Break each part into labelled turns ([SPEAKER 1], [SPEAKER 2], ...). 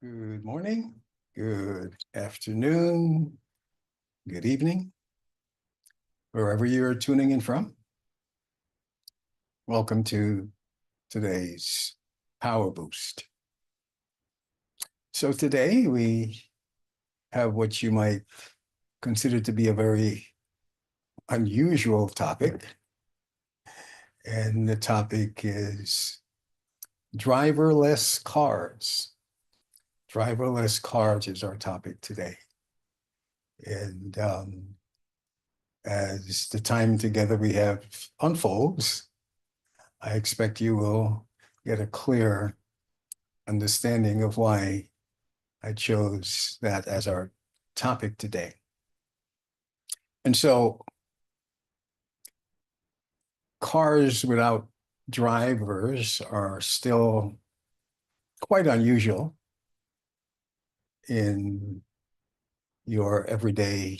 [SPEAKER 1] Good morning, good afternoon, good evening, wherever you're tuning in from. Welcome to today's Power Boost. So today we have what you might consider to be a very unusual topic. And the topic is driverless cars. Driverless cars is our topic today. And as the time together we have unfolds, I expect you will get a clear understanding of why I chose that as our topic today. And so, cars without drivers are still quite unusual in your everyday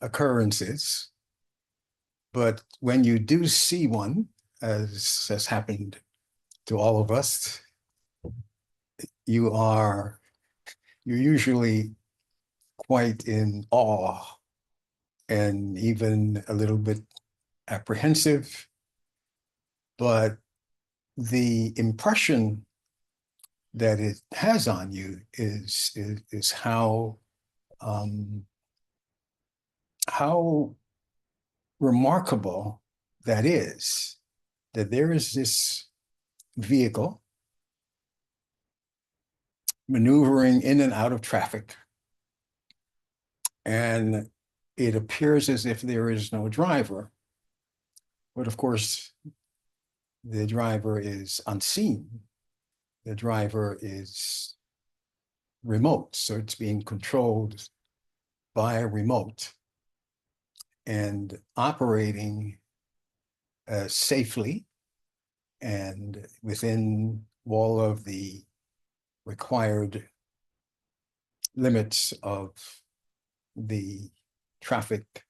[SPEAKER 1] occurrences. But when you do see one, as has happened to all of us, you're usually quite in awe and even a little bit apprehensive. But the impression that it has on you is how remarkable that is, that there is this vehicle maneuvering in and out of traffic, and it appears as if there is no driver. But of course, the driver is unseen. The driver is remote, so it's being controlled by a remote and operating safely and within all of the required limits of the traffic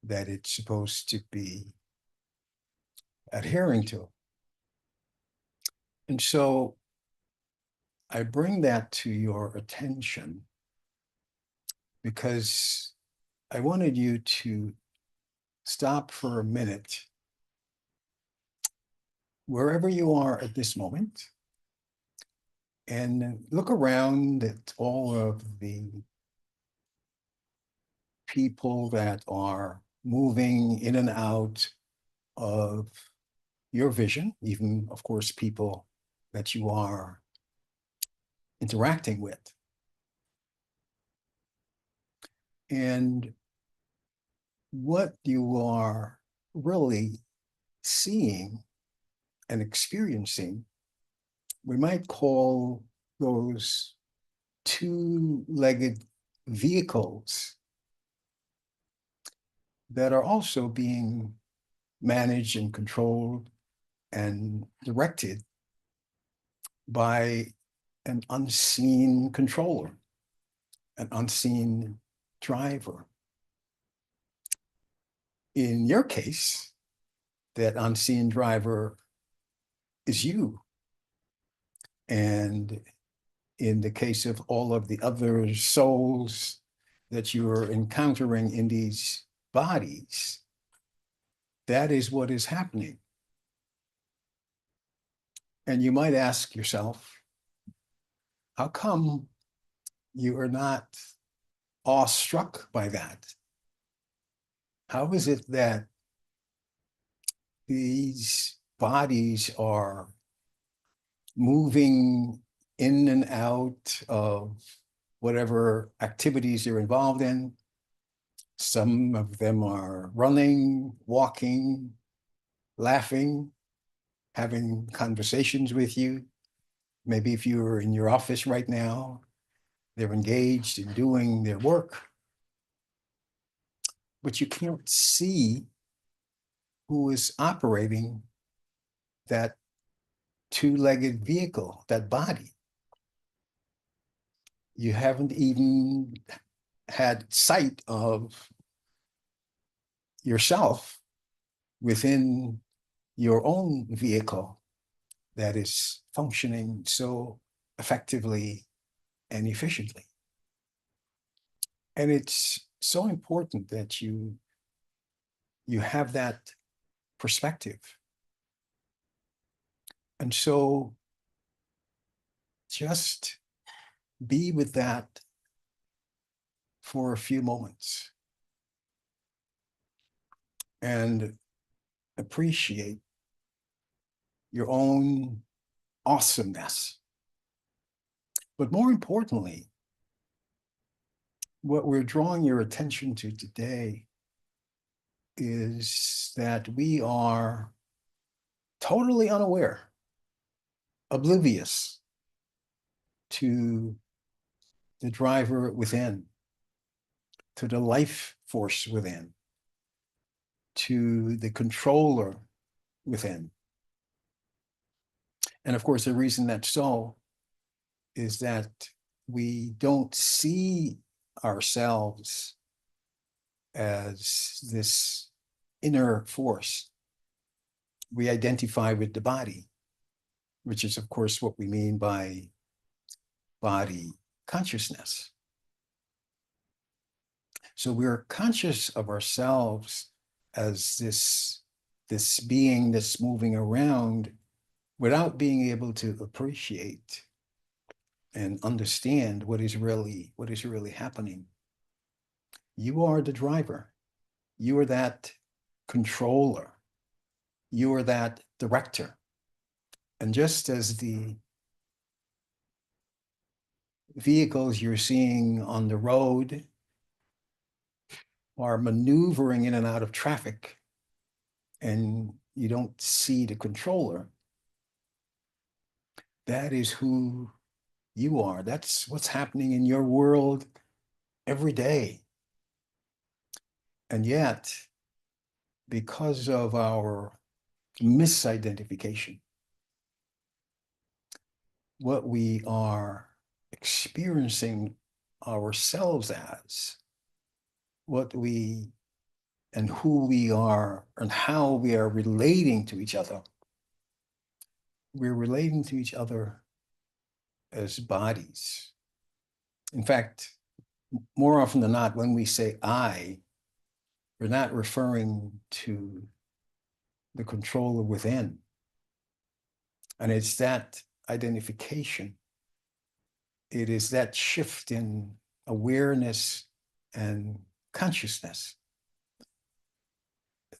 [SPEAKER 1] that it's supposed to be adhering to. And so I bring that to your attention because I wanted you to stop for a minute wherever you are at this moment and look around at all of the people that are moving in and out of your vision, even, of course, people that you are interacting with. And what you are really seeing and experiencing, we might call those two-legged vehicles that are also being managed and controlled and directed by an unseen controller, an unseen driver. In your case, that unseen driver is you. And in the case of all of the other souls that you're encountering in these bodies, that is what is happening. And you might ask yourself, how come you are not awestruck by that? How is it that these bodies are moving in and out of whatever activities they're involved in? Some of them are running, walking, laughing, having conversations with you. Maybe if you're in your office right now, they're engaged in doing their work. But you can't see who is operating that two-legged vehicle, that body. You haven't even had sight of yourself within your own vehicle that is functioning so effectively and efficiently. And it's so important that you have that perspective. And so just be with that for a few moments and appreciate your own awesomeness. But more importantly, what we're drawing your attention to today is that we are totally unaware, oblivious to the driver within, to the life force within, to the controller within. And of course, the reason that's so is that we don't see ourselves as this inner force. We identify with the body, which is, of course, what we mean by body consciousness. So we're conscious of ourselves as this being that's moving around without being able to appreciate and understand what is really happening. You are the driver. You are that controller. You are that director. And just as the vehicles you're seeing on the road are maneuvering in and out of traffic, and you don't see the controller, that is who you are. That's what's happening in your world every day. And yet, because of our misidentification, what we are experiencing ourselves as, what we and who we are and how we are relating to each other, we're relating to each other as bodies. In fact, more often than not, when we say I, we're not referring to the controller within. And it's that identification. It is that shift in awareness and consciousness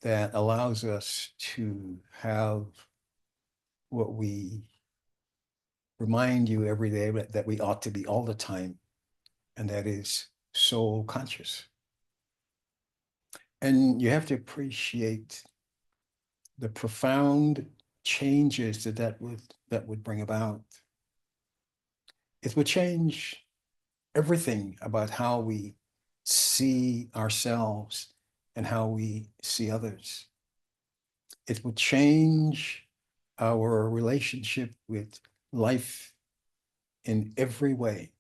[SPEAKER 1] that allows us to have what we remind you every day that we ought to be all the time, and that is soul conscious. And you have to appreciate the profound changes that would bring about. It would change everything about how we see ourselves and how we see others. It would change our relationship with life in every way,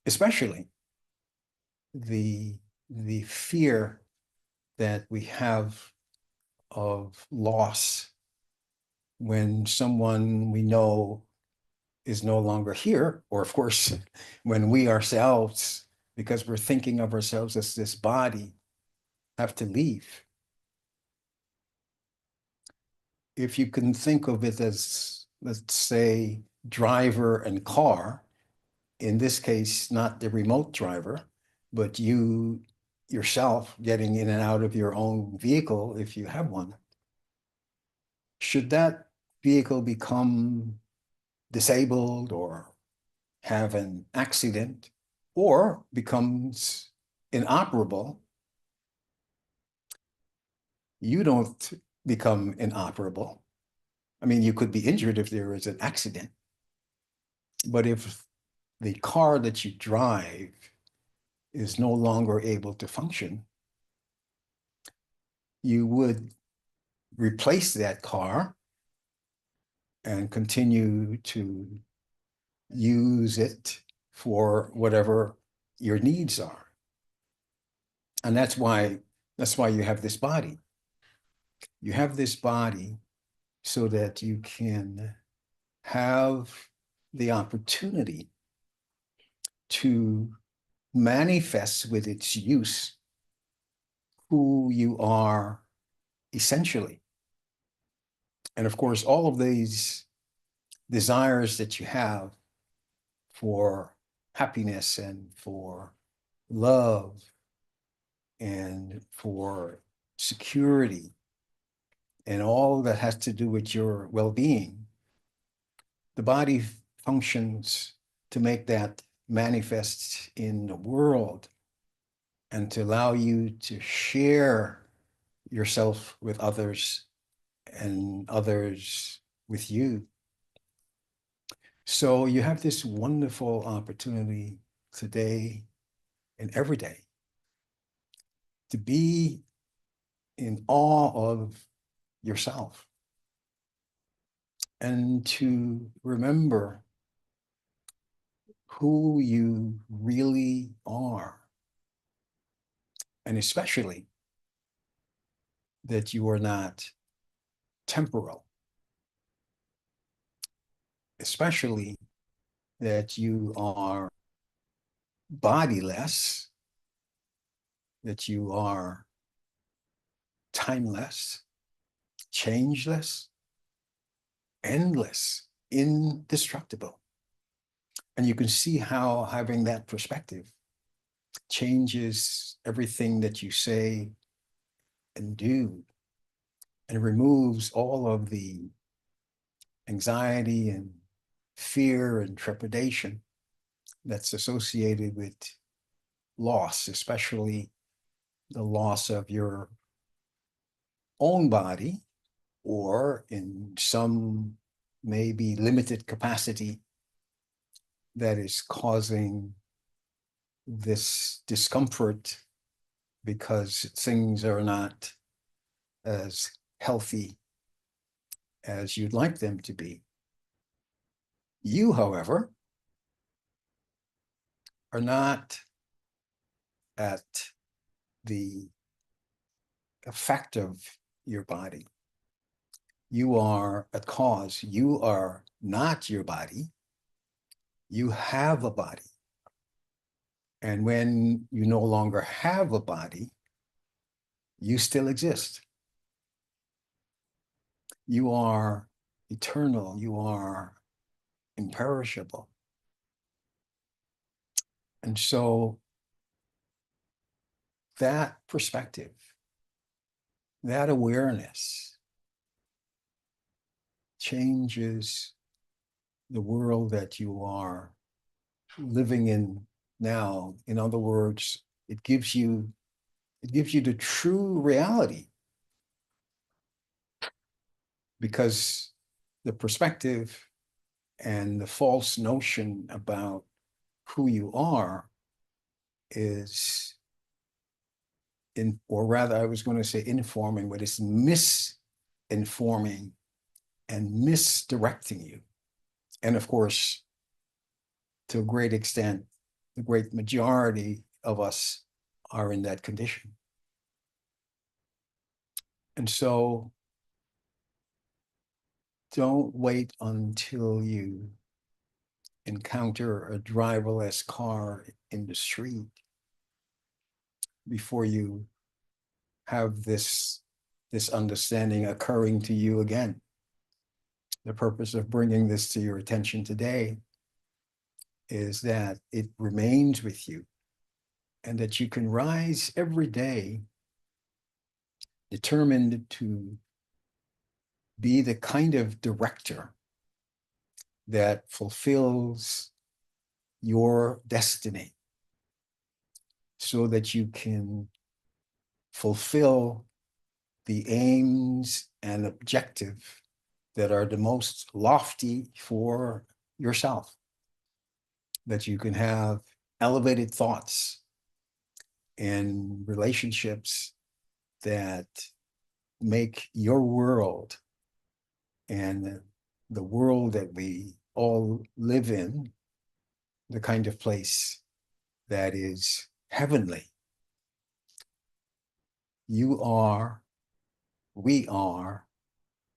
[SPEAKER 1] especially the fear that we have of loss when someone we know is no longer here, or of course, when we ourselves, because we're thinking of ourselves as this body, have to leave. If you can think of it as, let's say, driver and car, in this case, not the remote driver, but you yourself getting in and out of your own vehicle if you have one. Should that vehicle become disabled or have an accident or becomes inoperable, you don't become inoperable. I mean, you could be injured if there is an accident, but if the car that you drive is no longer able to function, you would replace that car and continue to use it for whatever your needs are. And that's why you have this body. You have this body so that you can have the opportunity to manifest with its use who you are essentially. And of course, all of these desires that you have for happiness and for love and for security and all that has to do with your well-being, the body functions to make that manifest in the world and to allow you to share yourself with others and others with you. So you have this wonderful opportunity today and every day to be in awe of yourself and to remember who you really are. And especially that you are not temporal, especially that you are bodiless, that you are timeless, changeless, endless, indestructible. And you can see how having that perspective changes everything that you say and do and removes all of the anxiety and fear and trepidation that's associated with loss, especially the loss of your own body, or in some maybe limited capacity that is causing this discomfort because things are not as healthy as you'd like them to be. You, however, are not at the effect of your body. You are a cause. You are not your body. You have a body. And when you no longer have a body, you still exist. You are eternal. You are imperishable. And so that perspective, that awareness changes the world that you are living in now. In other words, it gives you the true reality, because the perspective and the false notion about who you are is or rather, I was going to say informing, but it's misinforming and misdirecting you. And of course, to a great extent, the great majority of us are in that condition. And so don't wait until you encounter a driverless car in the street before you have this understanding occurring to you again. The purpose of bringing this to your attention today is that it remains with you and that you can rise every day determined to be the kind of director that fulfills your destiny so that you can fulfill the aims and objective that are the most lofty for yourself, that you can have elevated thoughts and relationships that make your world and the world that we all live in the kind of place that is heavenly. You are, we are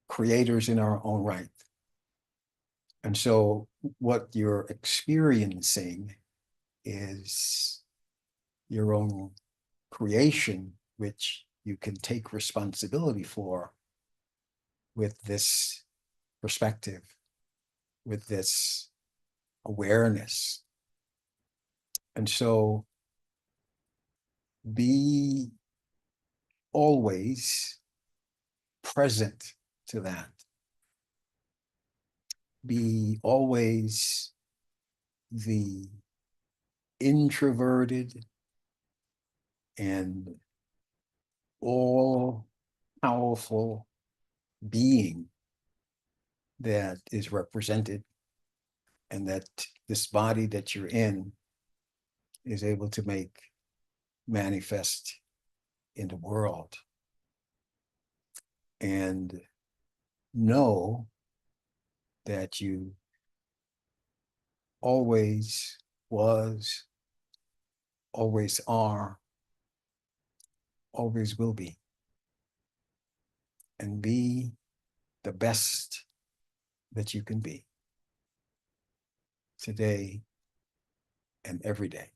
[SPEAKER 1] creators in our own right. And so what you're experiencing is your own creation, which you can take responsibility for with this perspective, with this awareness. And so be always present to that. Be always the introverted and all powerful being that is represented, and that this body that you're in is able to make manifest in the world. And know that you always was, always are, always will be. And be the best that you can be today and every day.